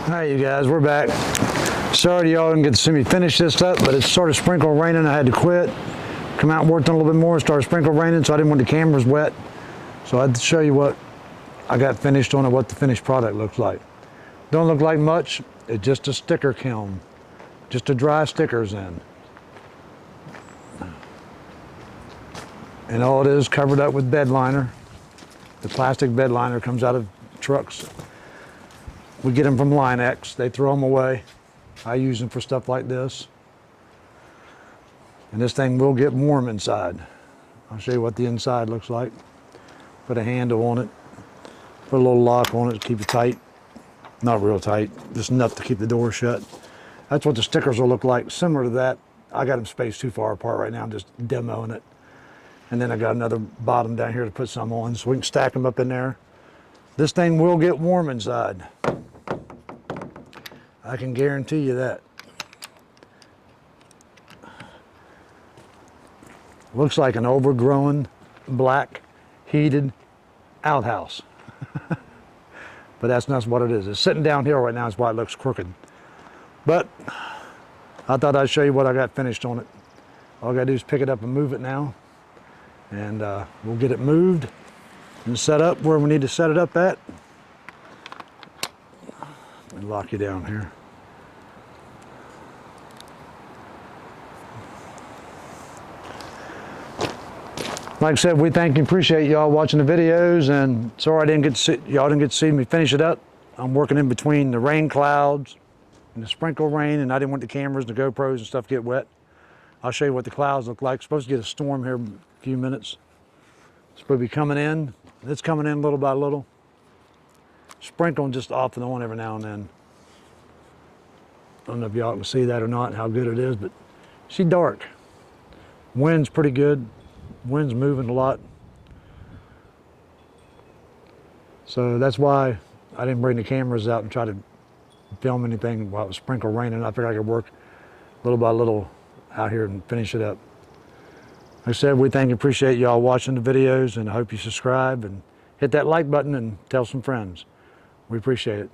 Alright you guys, we're back. Sorry y'all didn't get to see me finish this up, but it started sprinkling raining. I had to quit. Come out and worked on a little bit more. It started sprinkling raining, so I didn't want the cameras wet. So I had to show you what I got finished on it, what the finished product looks like. Don't look like much. It's just a sticker kiln. Just to dry stickers in. And all it is covered up with bed liner. The plastic bed liner comes out of trucks. We get them from Line X. They throw them away. I use them for stuff like this. And this thing will get warm inside. I'll show you what the inside looks like. Put a handle on it. Put a little lock on it to keep it tight. Not real tight, just enough to keep the door shut. That's what the stickers will look like. Similar to that. I got them spaced too far apart right now. I'm just demoing it. And then I got another bottom down here to put some on so we can stack them up in there. This thing will get warm inside. I can guarantee you that. Looks like an overgrown, black, heated outhouse. But that's not what it is. It's sitting downhill right now, that's why it looks crooked. But I thought I'd show you what I got finished on it. All I gotta do is pick it up and move it now. And we'll get it moved and set up where we need to set it up at. And lock you down here. Like I said, we thank and appreciate y'all watching the videos, and sorry I didn't get to see, y'all didn't get to see me finish it up. I'm working in between the rain clouds and the sprinkle rain, and I didn't want the cameras, the GoPros and stuff get wet. I'll show you what the clouds look like. Supposed to get a storm here in a few minutes. It's supposed to be coming in. It's coming in little by little. Sprinkling just off and on every now and then. I don't know if y'all can see that or not, how good it is, but see dark. Wind's pretty good. Wind's moving a lot. So that's why I didn't bring the cameras out and try to film anything while it was sprinkle raining. I figured I could work little by little out here and finish it up. Like I said, we thank and appreciate y'all watching the videos, and I hope you subscribe and hit that like button and tell some friends. We appreciate it.